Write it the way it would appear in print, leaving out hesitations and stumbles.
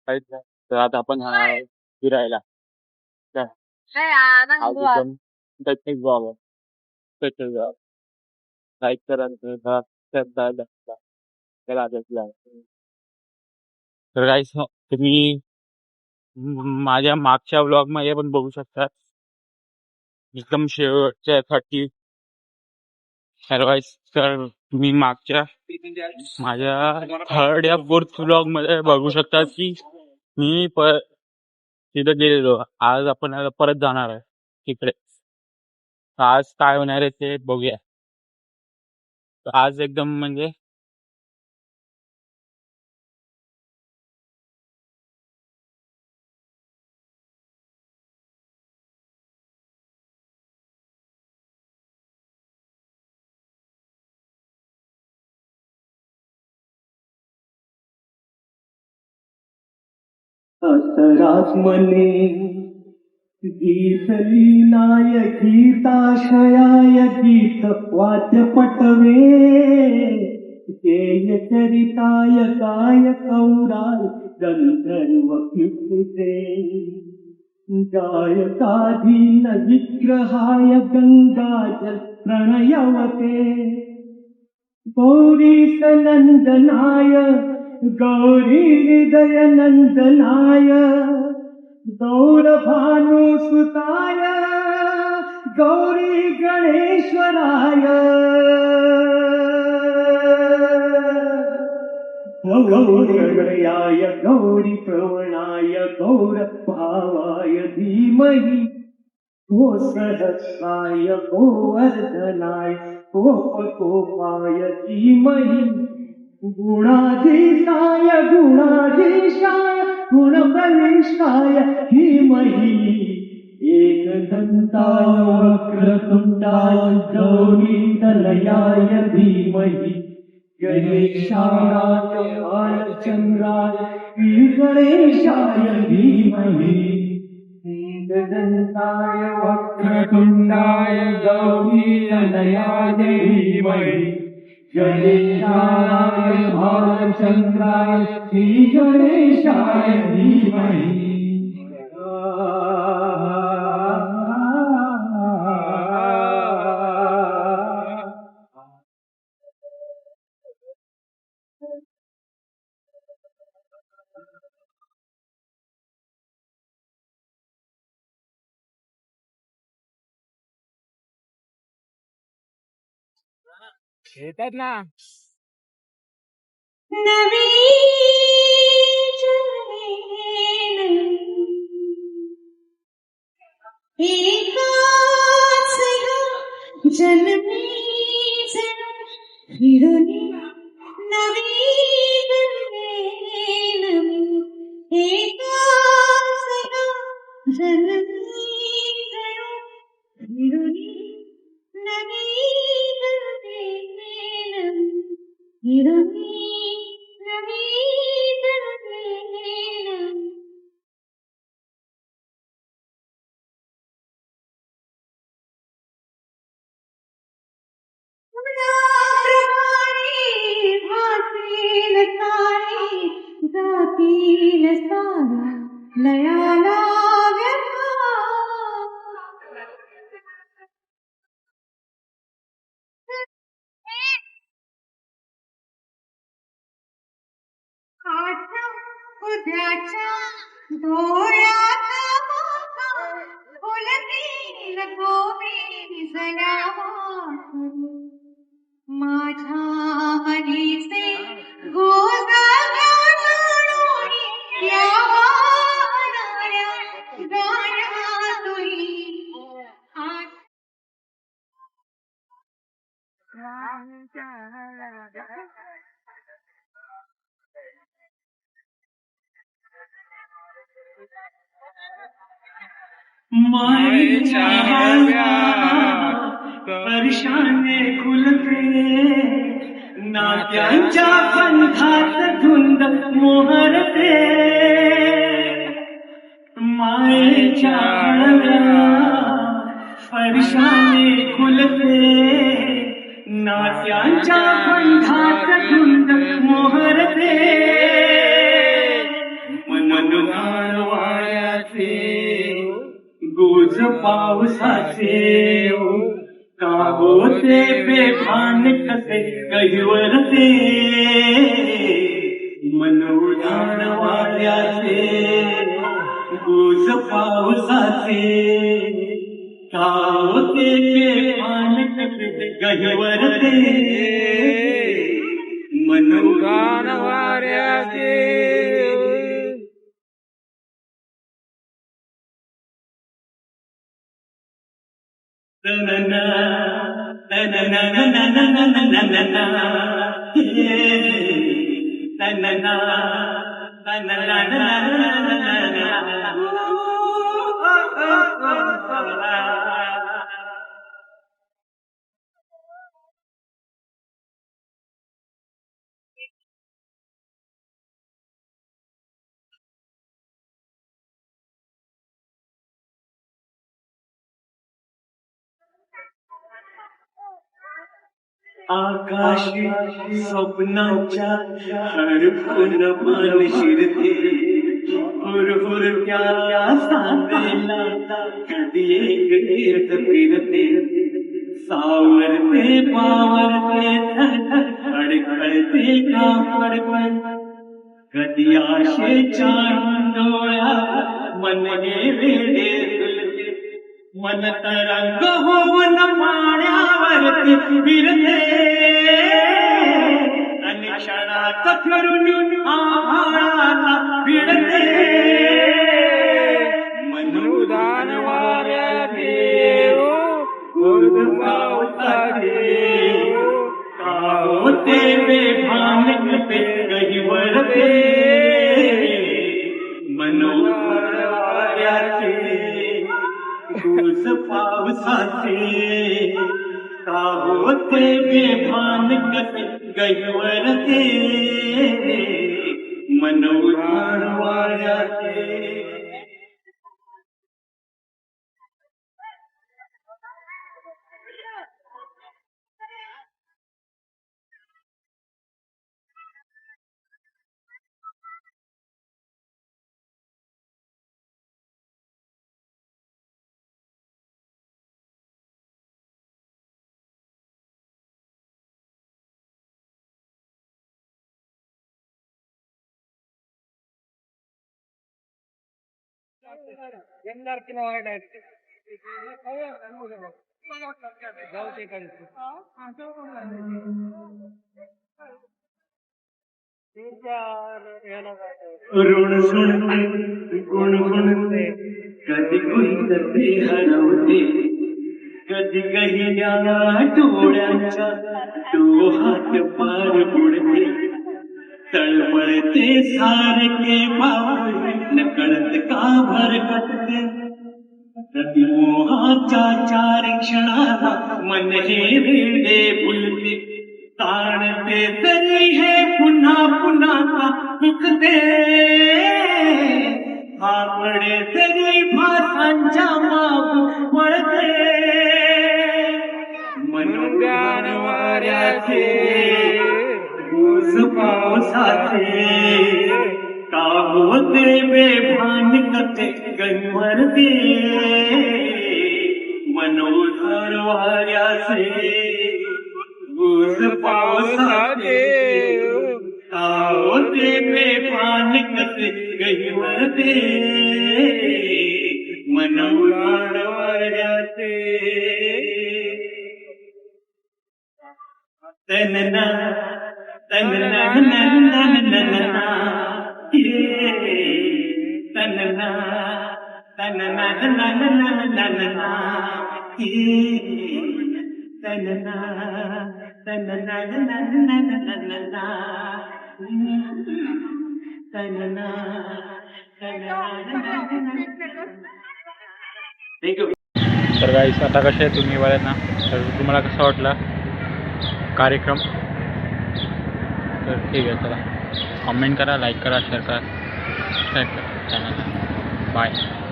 काहीच नाही. तर आता आपण फिरायला काय आज एकदम टेक्निक ब्लॉग आहे. स्पेशल ब्लॉग लाईक करा त्याला आदेश. तर गाईस तुम्ही माझ्या मागच्या ब्लॉग मध्ये पण बघू शकता एकदम शेवटच्या गाईस. तर तुम्ही मागच्या माझ्या थर्ड या फोर्थ ब्लॉग मध्ये बघू शकता की मी तिथं गेलेलो. आज आपण आता परत जाणार आहे तिकडे. आज काय होणार आहे ते बघूया. आज एकदम म्हणजे अतरात्मने गीतलीलाय गीताशयाय गीत वाद्य पटवे गेय चरिताय काय कौराय गंधर्व कीर्तिते गायकाधीन विग्रहाय गंगाजल प्रणयवते गौरी सनंदनाय गौरी हृदय नंदनाय गौरभानुसुताय गौरी गणेश्वराय गौरयाय गौरी प्रवणाय गौरभावाय धीमहि गो सहस्राय गोवर्धनाय गोपकोपाय धीमहि गुणाधीशाय गुणाधीशाय गुणबलिष्ठाय धीमहि एकदन्ताय वक्रतुण्डाय गौरीतनयाय धीमहि गणेशाय बालचन्द्राय गणेशाय धीमहि एकदन्ताय वक्रतुण्डाय गौरीतनयाय धीमहि गणेशाय बालचन्द्राय श्रीगणेशाय धीमहि येतात ना. जन्मी फिरनी नवी जन्मी फिरनी नवी जातील सारा लयाला उद्याच्या डोळ्यात फुलतील गोवी माझ्या हनीचे गोदाड्या वर्षाने खुलते नात्यांच्या पंथात धुंद मोहरते मायेच्या वर्षाने खुलते नात्यांच्या पंथात धुंद मोहरते मन गुज पावसाचे का होते बेभान कसे गहिवरते मनोधान वाऱ्याचे गुज पावसाचे का होते बेभान कसे गहिवरते मनोधान वाऱ्याचे तनना तनना तनना आकाशी स्वप्नांच्या हरपून मान शिरते हुरहुरत्या सांगेला कधी एक तीर्थ फिरते सावरते पावरते अडखळते का पडपण कधी आशेच्या डोळ्या मन वेडे फुलते मन तरंग होऊन पाण्यावरती फिरते आणि क्षणात फिरून आभाळाला भिडते मनोदान वाऱ्याचे पावसाचे का होते बेभान कसे गहिवरते मनोदान वाऱ्याचे गुज पावसाचे का होते बेभान कसे गहिवरते मनोधान वाऱ्याचे ऋण सुणते गुणगुणते कधी गुंतते हरवते कधी गहिल्या डोळ्यांच्या डोहात पार बुडते तळमळते सारखे पावले नकळत का भरकटते कधी मोहाच्या चार क्षणाला मन हे वेडे फुलते ताणते तरी हे पुन्हा पुन्हा दुखते आपडे तरी भासांच्या माग वळते मनोज्ञान वाऱ्याचे गुज पावसाचे का होते बेभान कसे गहिवरते मनोधर वाऱ्याचे गुज पावसाचे का होते बेभान कसे गहिवरते मनोधर वाऱ्याचे तनना तनना तनना तनना तनना तनना तर गाईस आता कसे आहे तुम्ही बघा ना, तर तुम्हाला कसा वाटला कार्यक्रम? तर ठीक आहे, चला कमेंट करा, लाईक करा, शेअर करा, सबस्क्राईब करा चॅनलला. बाय.